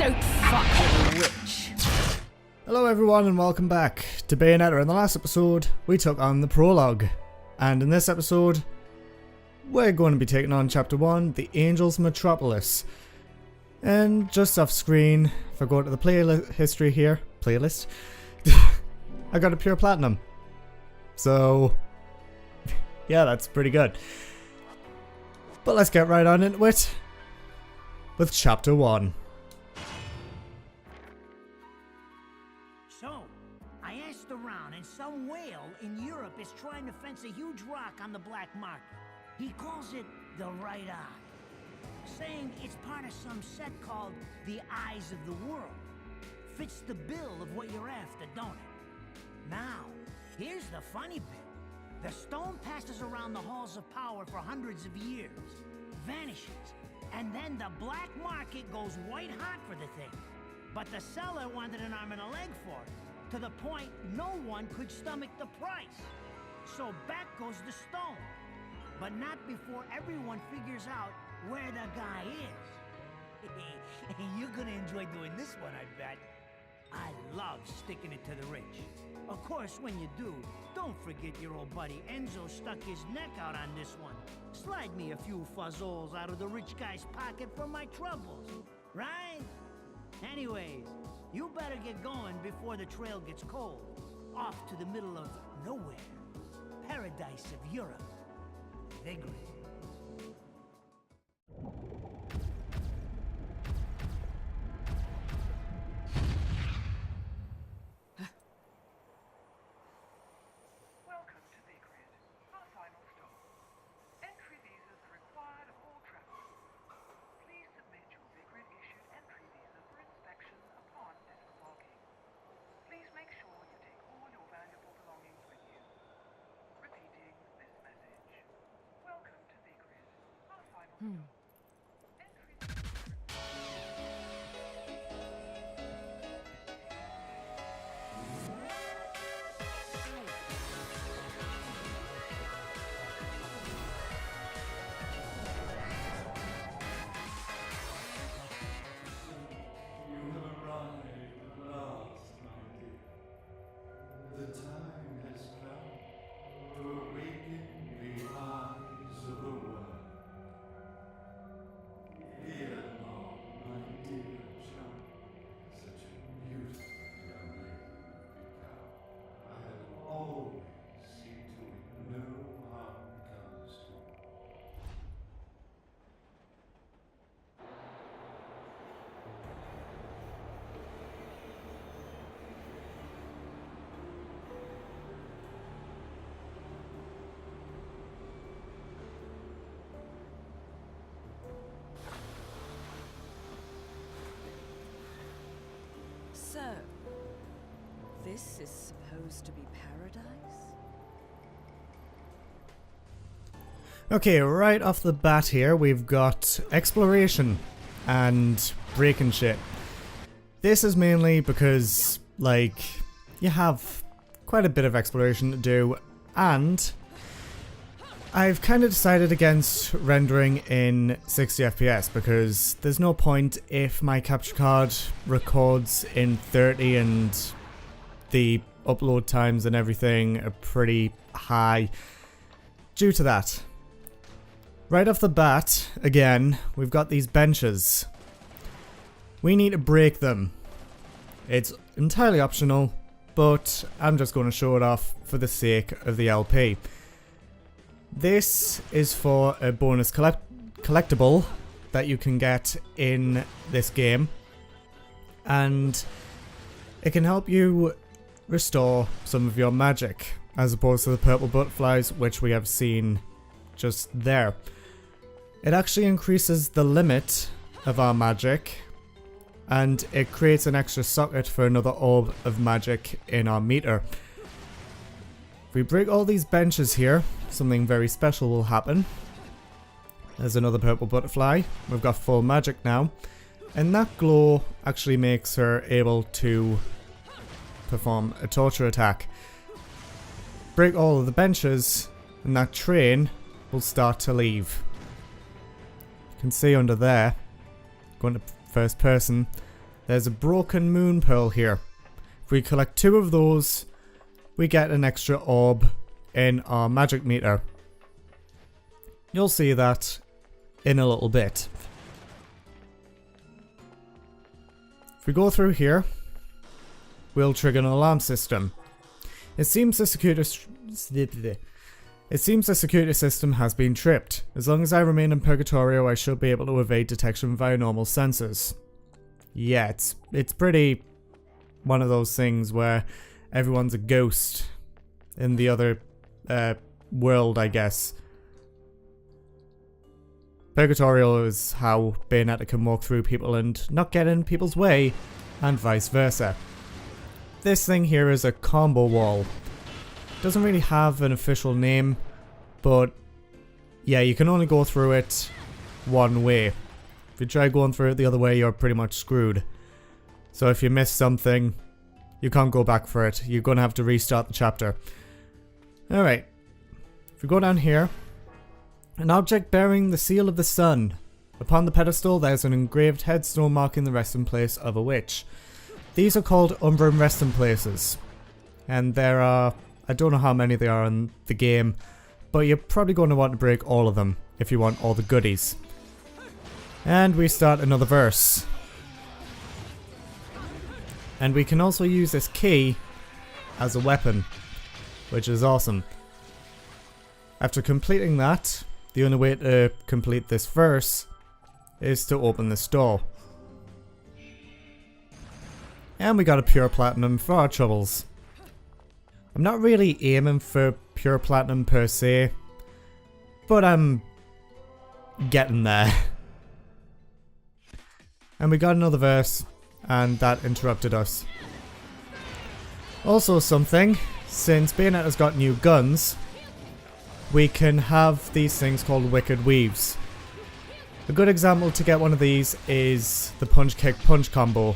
Don't fuck with a witch. Hello everyone and welcome back to Bayonetta. In the last episode we took on the prologue, and in this episode we're going to be taking on chapter 1, the Angel's Metropolis. And just off screen, if I go to the playlist history here, playlist, I got a pure platinum. So yeah, that's pretty good. But let's get right on into it with chapter 1. So, I asked around, and some whale in Europe is trying to fence a huge rock on the black market. He calls it the right eye, saying it's part of some set called the Eyes of the World. Fits the bill of what you're after, don't it? Now, here's the funny bit. The stone passes around the halls of power for hundreds of years, vanishes, and then the black market goes white hot for the thing. But the seller wanted an arm and a leg for it, to the point no one could stomach the price. So back goes the stone. But not before everyone figures out where the guy is. You're gonna enjoy doing this one, I bet. I love sticking it to the rich. Of course, when you do, don't forget your old buddy Enzo stuck his neck out on this one. Slide me a few fuzzoles out of the rich guy's pocket for my troubles, right? Anyways, you better get going before the trail gets cold. Off to the middle of nowhere. Paradise of Europe. Vigrid. Welcome to Vigrid, our final stop. Entry visas are required of all travelers. Please submit your Vigrid-issued entry visa for inspection upon disembarking. Please make sure you take all your valuable belongings with you. Repeating this message. Welcome to Vigrid, our final stop. Entry visas You have arrived at last, my dear. The time has come to awaken the eyes of the world. Fear not, my dear child, such a beautiful young lady you've become. I have always seen to it no harm comes to you. So, this is supposed to be paradise? Okay, right off the bat here we've got exploration and breaking shit. This is mainly because, like, you have quite a bit of exploration to do, and I've kind of decided against rendering in 60 FPS because there's no point if my capture card records in 30 and the upload times and everything are pretty high due to that. Right off the bat, again, we've got these benches. We need to break them. It's entirely optional, but I'm just going to show it off for the sake of the LP. This is for a bonus collectible that you can get in this game, and it can help you restore some of your magic, as opposed to the purple butterflies which we have seen just there. It actually increases the limit of our magic, and it creates an extra socket for another orb of magic in our meter. If we break all these benches here, something very special will happen. There's another purple butterfly. We've got full magic now. And that glow actually makes her able to perform a torture attack. Break all of the benches, and that train will start to leave. You can see under there, going to first person, there's a broken moon pearl here. If we collect 2 of those, we get an extra orb in our magic meter. You'll see that in a little bit. If we go through here, we'll trigger an alarm system. It seems the security system has been tripped. As long as I remain in Purgatorio, I should be able to evade detection via normal sensors. Yeah, it's pretty one of those things where everyone's a ghost in the other world, I guess. Purgatorio is how Bayonetta can walk through people and not get in people's way, and vice versa. This thing here is a combo wall. Doesn't really have an official name, but yeah, you can only go through it one way. If you try going through it the other way, you're pretty much screwed. So if you miss something, you can't go back for it. You're going to have to restart the chapter. Alright, if we go down here, an object bearing the seal of the sun. Upon the pedestal, there's an engraved headstone marking the resting place of a witch. These are called Umbran resting places. And there are, I don't know how many there are in the game, but you're probably going to want to break all of them if you want all the goodies. And we start another verse. And we can also use this key as a weapon, which is awesome. After completing that, the only way to complete this verse is to open this door. And we got a pure platinum for our troubles. I'm not really aiming for pure platinum per se, but I'm getting there. And we got another verse, and that interrupted us. Also something, since Bayonetta's got new guns, we can have these things called wicked weaves. A good example to get one of these is the punch kick punch combo.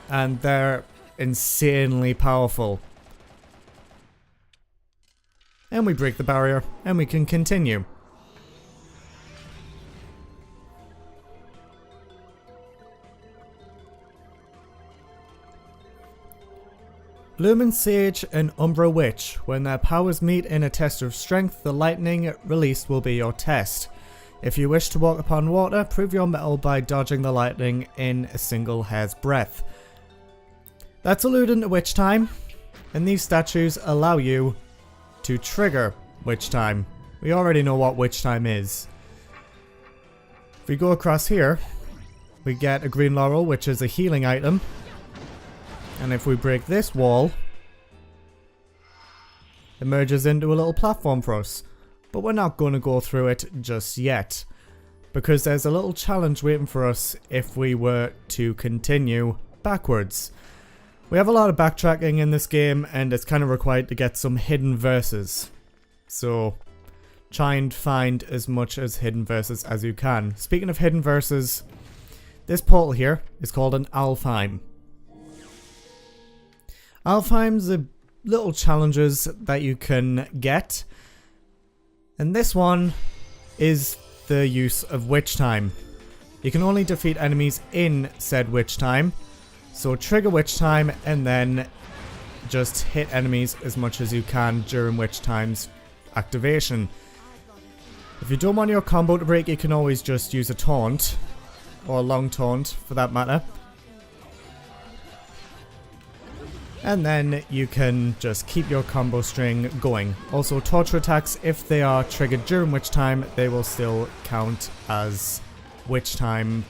And they're insanely powerful. And we break the barrier and we can continue. Lumen Sage and Umbra Witch. When their powers meet in a test of strength, the lightning released will be your test. If you wish to walk upon water, prove your mettle by dodging the lightning in a single hair's breadth. That's alluding to witch time, and these statues allow you to trigger witch time. We already know what witch time is. If we go across here, we get a green laurel, which is a healing item. And if we break this wall, it merges into a little platform for us. But we're not going to go through it just yet, because there's a little challenge waiting for us if we were to continue backwards. We have a lot of backtracking in this game, and it's kind of required to get some hidden verses. So try and find as much as hidden verses as you can. Speaking of hidden verses, this portal here is called an Alfheim. Alfheims are little challenges that you can get, and this one is the use of witch time. You can only defeat enemies in said witch time, so trigger witch time and then just hit enemies as much as you can during witch time's activation. If you don't want your combo to break, you can always just use a taunt, or a long taunt for that matter. And then you can just keep your combo string going. Also, torture attacks, if they are triggered during witch time, they will still count as witch time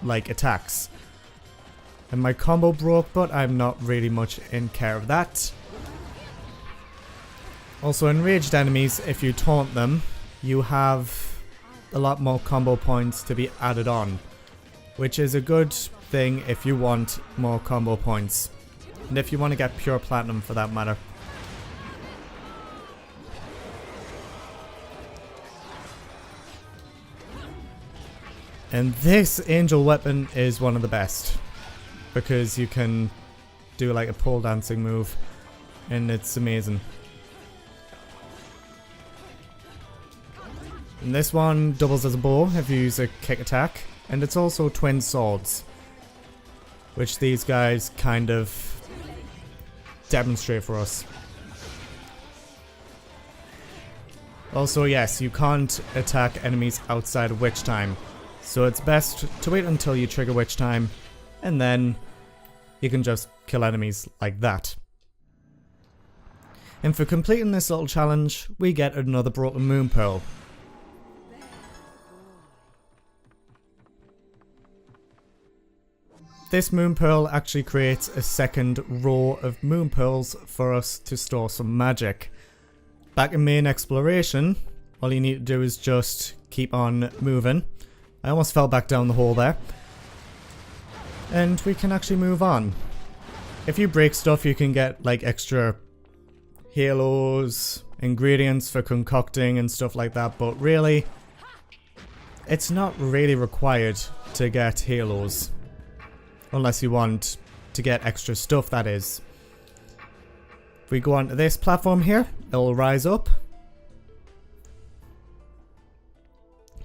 like attacks. And my combo broke, but I'm not really much in care of that. Also, enraged enemies, if you taunt them, you have a lot more combo points to be added on, which is a good thing if you want more combo points. And if you want to get pure platinum for that matter. And this angel weapon is one of the best, because you can do like a pole dancing move, and it's amazing. And this one doubles as a bow if you use a kick attack, and it's also twin swords. which these guys kind of demonstrate for us. Also, yes, you can't attack enemies outside of witch time, so it's best to wait until you trigger witch time, and then you can just kill enemies like that. And for completing this little challenge, we get another Broken Moon Pearl. This Moon Pearl actually creates a second row of Moon Pearls for us to store some magic. Back in main exploration, all you need to do is just keep on moving. I almost fell back down the hole there. And we can actually move on. If you break stuff, you can get like extra halos, ingredients for concocting and stuff like that, but really, it's not really required to get halos. Unless you want to get extra stuff, that is. If we go onto this platform here, it'll rise up,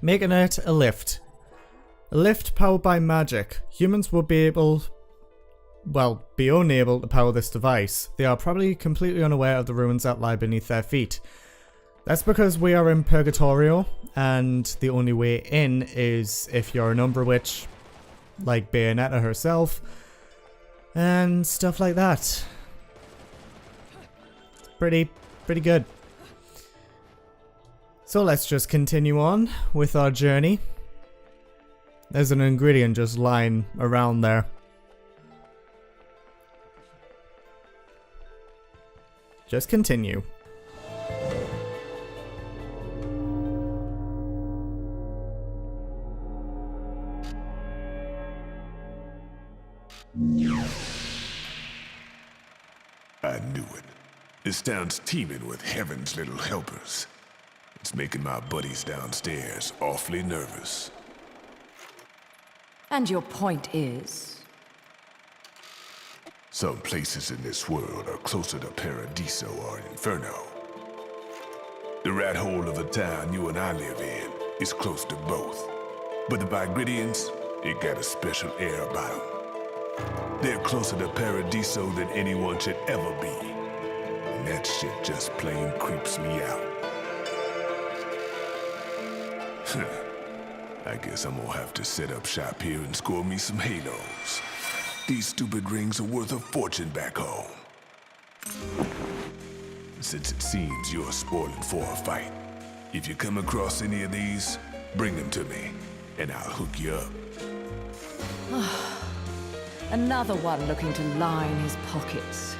making it a lift. A lift powered by magic. Humans will be able, well, be unable to power this device. They are probably completely unaware of the ruins that lie beneath their feet. That's because we are in Purgatorio, and the only way in is if you're an Umbra Witch, like Bayonetta herself, and stuff like that. Pretty good. So let's just continue on with our journey. There's an ingredient just lying around there. Just continue. I knew it. This town's teeming with heaven's little helpers. It's making my buddies downstairs awfully nervous. And your point is? Some places in this world are closer to Paradiso or Inferno. The rat hole of a town you and I live in is close to both. But the Vigridians, it got a special air about them. They're closer to Paradiso than anyone should ever be. And that shit just plain creeps me out. I guess I'm gonna have to set up shop here and score me some halos. These stupid rings are worth a fortune back home. Since it seems you're spoiling for a fight, if you come across any of these, bring them to me, and I'll hook you up. Another one looking to line his pockets.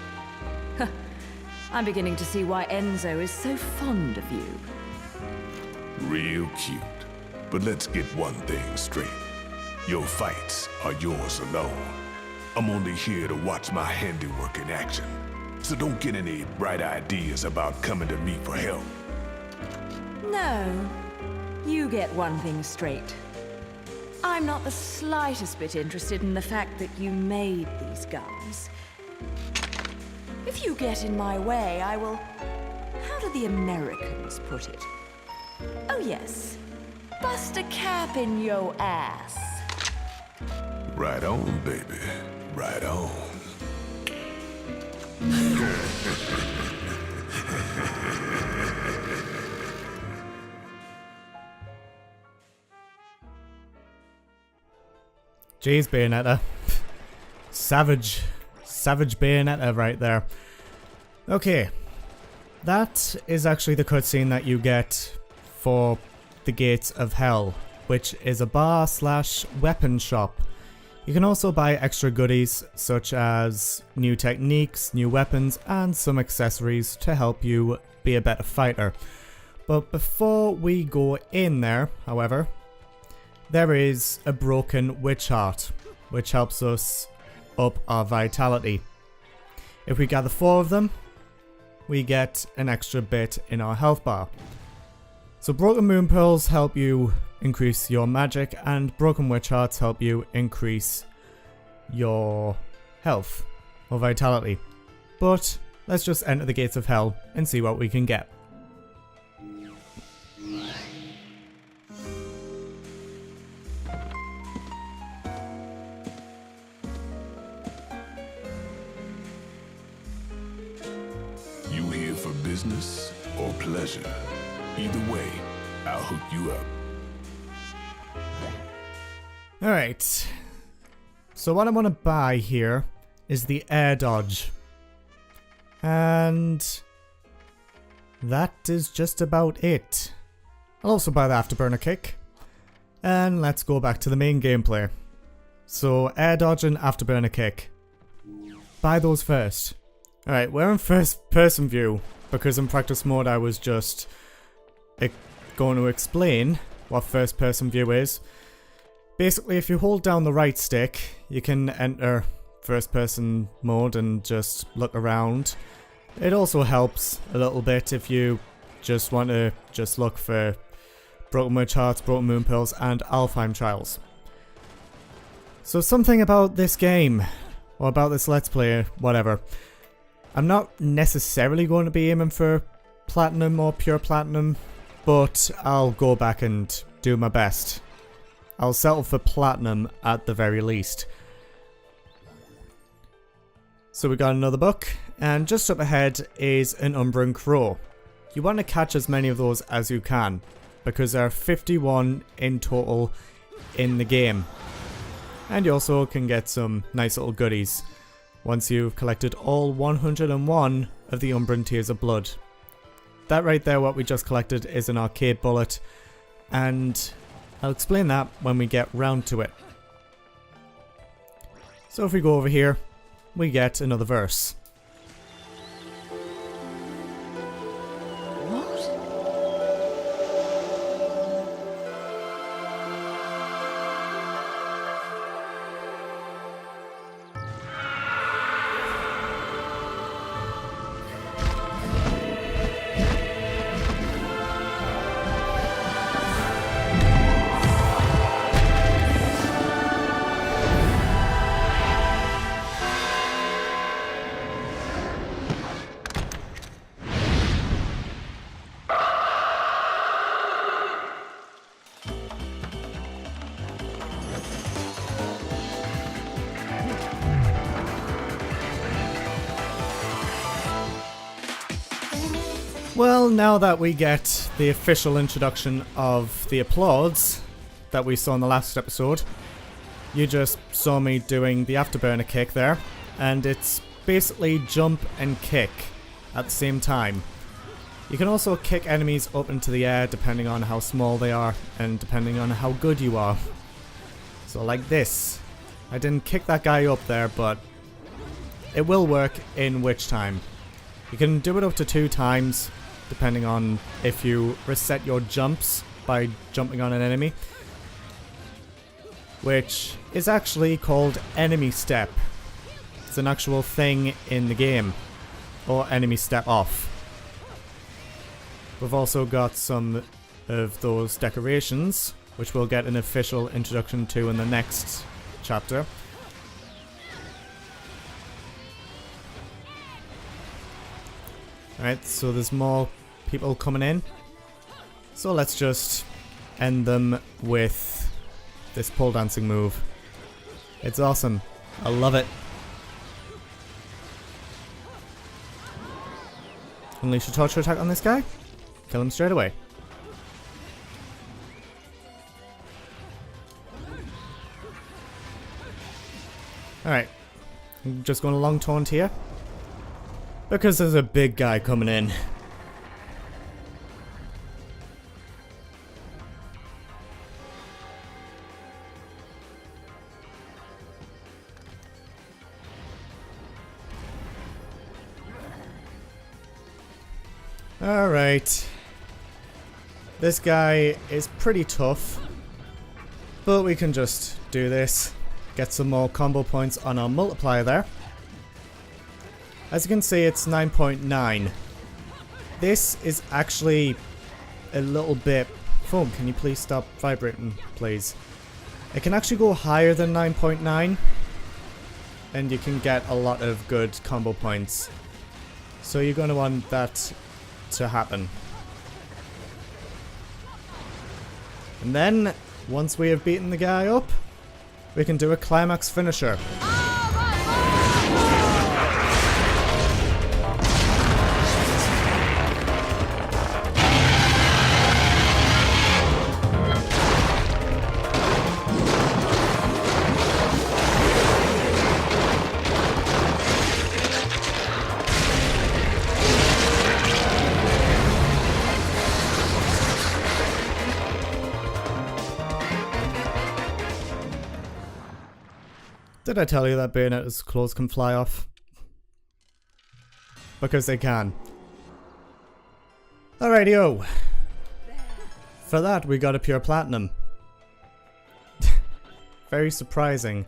I'm beginning to see why Enzo is so fond of you. Real cute. But let's get one thing straight. Your fights are yours alone. I'm only here to watch my handiwork in action. So don't get any bright ideas about coming to me for help. No. You get one thing straight. I'm not the slightest bit interested in the fact that you made these guns. If you get in my way, I will... How do the Americans put it? Oh yes. Bust a cap in yo ass. Right on, baby. Right on. Jeez, Bayonetta. Savage Bayonetta right there. Okay. That is actually the cutscene that you get for the Gates of Hell, which is a bar/weapon shop. You can also buy extra goodies such as new techniques, new weapons, and some accessories to help you be a better fighter. But before we go in there, however, there is a broken witch heart, which helps us up our vitality. If we gather 4 of them, we get an extra bit in our health bar. So broken moon pearls help you increase your magic, and broken witch hearts help you increase your health or vitality. But let's just enter the Gates of Hell and see what we can get. or pleasure. Either way, I'll hook you up. Alright. So what I want to buy here is the air dodge. And that is just about it. I'll also buy the afterburner kick. And let's go back to the main gameplay. So air dodge and afterburner kick. Buy those first. Alright, we're in first person view because in practice mode I was just going to explain what first person view is. Basically, if you hold down the right stick, you can enter first person mode and just look around. It also helps a little bit if you just want to just look for Broken Witch Hearts, Broken Moon Pearls, and Alfheim Trials. So something about this game, or about this Let's Play, whatever. I'm not necessarily going to be aiming for Platinum or Pure Platinum, but I'll go back and do my best. I'll settle for Platinum at the very least. So we got another book, and just up ahead is an Umbran Crow. You want to catch as many of those as you can, because there are 51 in total in the game. And you also can get some nice little goodies once you've collected all 101 of the Umbran Tears of Blood. That right there, what we just collected, is an arcade bullet, and I'll explain that when we get round to it. So if we go over here, we get another verse. Well, now that we get the official introduction of the applauds that we saw in the last episode, you just saw me doing the afterburner kick there, and it's basically jump and kick at the same time. You can also kick enemies up into the air depending on how small they are and depending on how good you are. So like this. I didn't kick that guy up there, but it will work in Witch Time. You can do it up to 2 times, depending on if you reset your jumps by jumping on an enemy, which is actually called enemy step. It's an actual thing in the game, or enemy step off. We've also got some of those decorations, which we'll get an official introduction to in the next chapter. Alright, so there's more people coming in. So let's just end them with this pole dancing move. It's awesome. I love it. Unleash a torture attack on this guy. Kill him straight away. Alright. I'm just going a long taunt here. Because there's a big guy coming in. Alright. This guy is pretty tough, but we can just do this. Get some more combo points on our multiplier there. As you can see, it's 9.9. This is actually a little bit... Phone, can you please stop vibrating, please? It can actually go higher than 9.9, and you can get a lot of good combo points. So you're going to want that to happen. And then, once we have beaten the guy up, we can do a climax finisher. Did I tell you that Bayonetta's clothes can fly off? Because they can. Alrighty-o. For that, we got a pure platinum. Very surprising.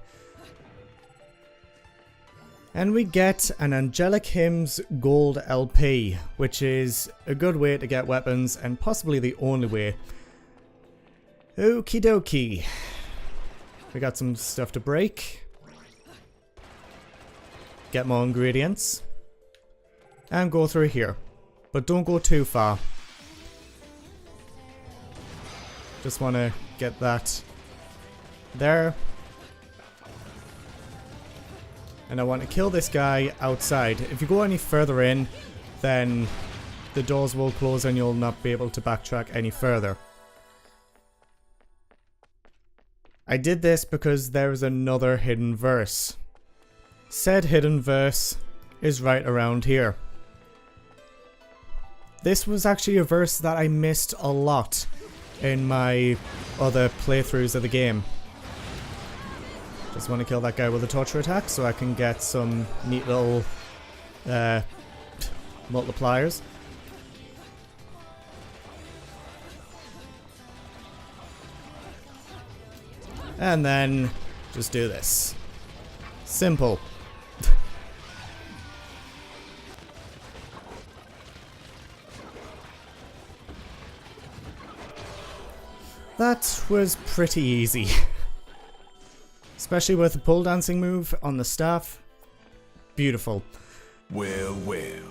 And we get an Angelic Hymns Gold LP, which is a good way to get weapons and possibly the only way. Okie dokie. We got some stuff to break. Get more ingredients. And go through here. But don't go too far. Just want to get that there. And I want to kill this guy outside. If you go any further in, then the doors will close and you'll not be able to backtrack any further. I did this because there is another hidden verse. Said hidden verse is right around here. This was actually a verse that I missed a lot in my other playthroughs of the game. Just want to kill that guy with a torture attack so I can get some neat little multipliers. And then just do this. Simple. That was pretty easy. Especially with the pole dancing move on the staff. Beautiful. Well, well.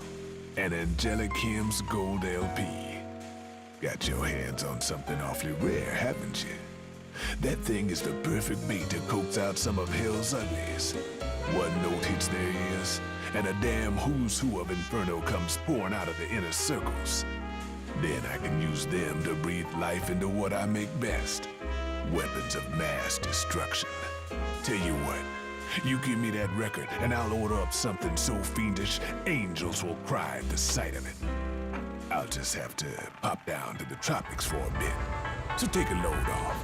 An Angelic Hymns Gold LP. Got your hands on something awfully rare, haven't you? That thing is the perfect bait to coax out some of hell's uglies. One note hits their ears, and a damn who's who of Inferno comes pouring out of the inner circles. Then I can use them to breathe life into what I make best. Weapons of mass destruction. Tell you what, you give me that record and I'll order up something so fiendish, angels will cry at the sight of it. I'll just have to pop down to the tropics for a bit. So take a load off.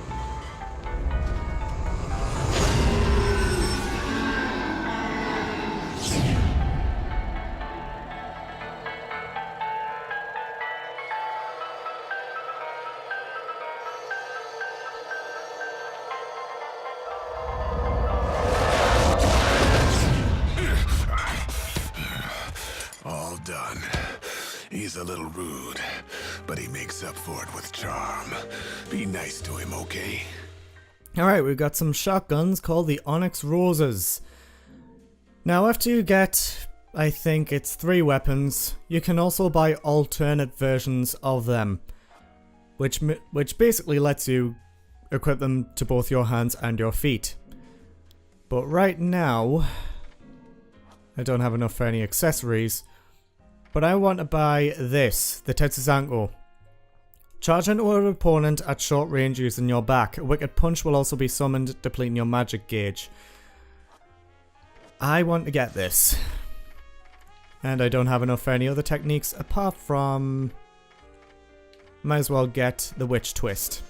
All done. He's a little rude, but he makes up for it with charm. Be nice to him, okay? Alright, we've got some shotguns called the Onyx Roses. Now after you get, I think it's 3 weapons, you can also buy alternate versions of them. Which basically lets you equip them to both your hands and your feet. But right now, I don't have enough for any accessories. But I want to buy this, the Tetsuzanko. Charge into an opponent at short range using your back. A wicked punch will also be summoned, depleting your magic gauge. I want to get this. And I don't have enough for any other techniques apart from... Might as well get the Witch Twist.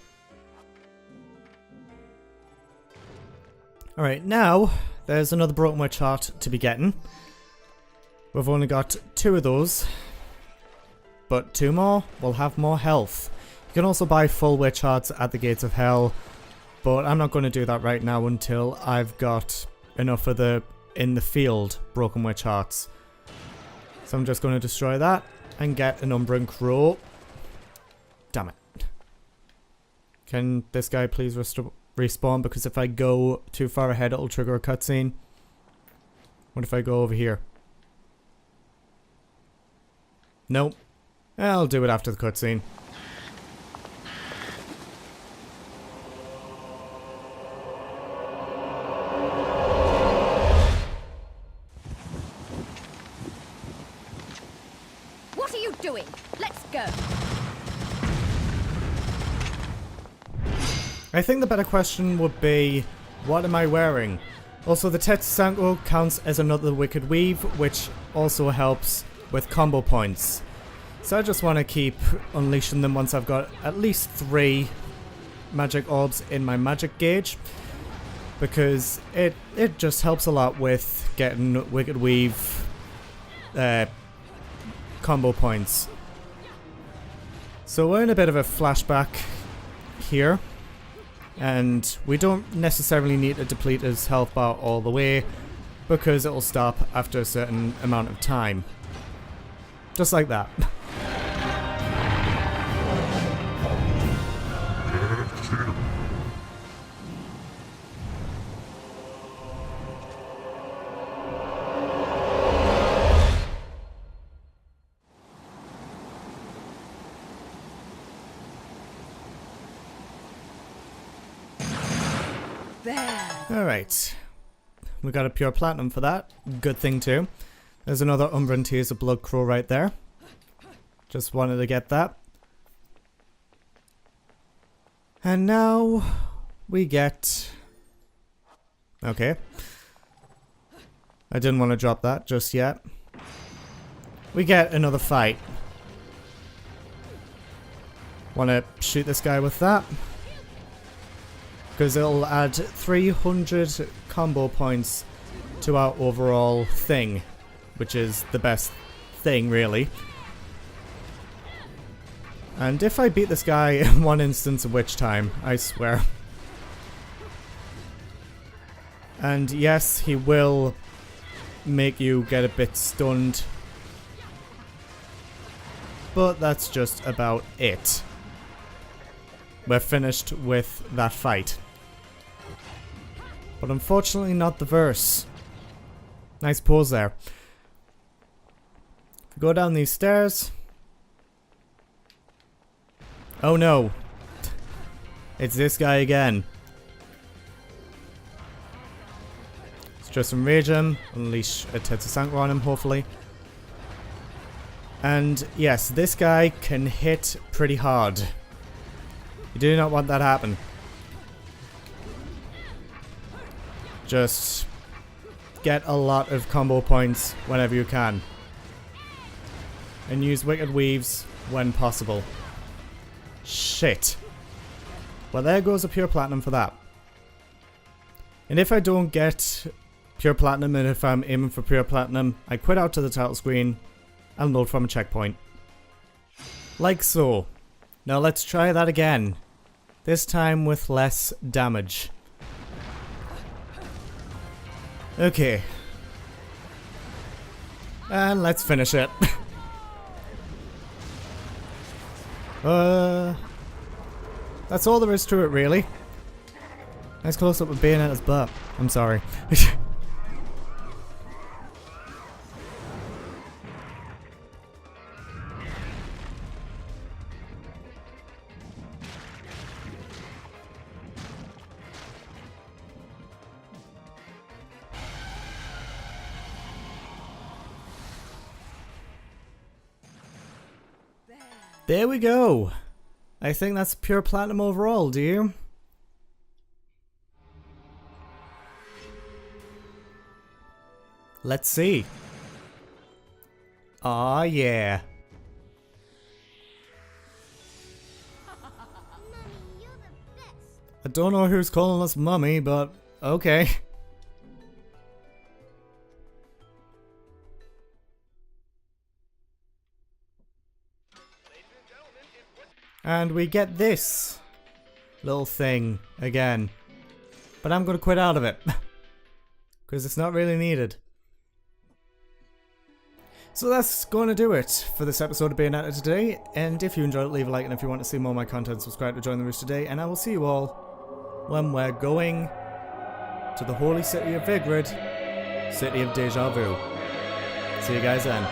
Alright, now there's another Broken Witch Heart to be getting. We've only got 2 of those, but 2 more will have more health. You can also buy full Witch Hearts at the Gates of Hell, but I'm not going to do that right now until I've got enough of the in the field Broken Witch Hearts. So I'm just going to destroy that and get an Umbran Crow. Damn it. Can this guy please respawn? Because if I go too far ahead it'll trigger a cutscene. What if I go over here? Nope. I'll do it after the cutscene. What are you doing? Let's go. I think the better question would be, what am I wearing? Also, the Tetsuzanko counts as another Wicked Weave, which also helps with combo points. So I just want to keep unleashing them once I've got at least 3 magic orbs in my magic gauge. because it just helps a lot with getting Wicked Weave combo points. So we're in a bit of a flashback here, and we don't necessarily need to deplete his health bar all the way because it'll stop after a certain amount of time. Just like that. Alright, we got a pure platinum for that. Good thing too. There's another Umbra and Tears of Blood Crow right there. Just wanted to get that. And now we get... Okay. I didn't want to drop that just yet. We get another fight. Want to shoot this guy with that? Because it'll add 300 combo points to our overall thing, which is the best thing, really. And if I beat this guy in one instance of Witch Time, I swear. And yes, he will make you get a bit stunned, but that's just about it. We're finished with that fight. But unfortunately not the verse. Nice pause there. If we go down these stairs... Oh no. It's this guy again. Let's just enrage him. Unleash a Tetsusanka on him, hopefully. And yes, this guy can hit pretty hard. You do not want that to happen. Just get a lot of combo points whenever you can. And use Wicked Weaves when possible. Shit. Well, there goes a pure platinum for that. And if I don't get pure platinum, and if I'm aiming for pure platinum, I quit out to the title screen and load from a checkpoint. Like so. Now let's try that again. This time with less damage. Okay. And let's finish it. That's all there is to it, really. Nice close up of Bayonetta's butt. I'm sorry. There we go. I think that's pure platinum overall, do you? Let's see. Aw, yeah. I don't know who's calling us mummy, but okay. And we get this little thing again. But I'm going to quit out of it. Because it's not really needed. So that's going to do it for this episode of Bayonetta today. And if you enjoyed it, leave a like. And if you want to see more of my content, subscribe to join the roost today. And I will see you all when we're going to the holy city of Vigrid, city of Deja Vu. See you guys then.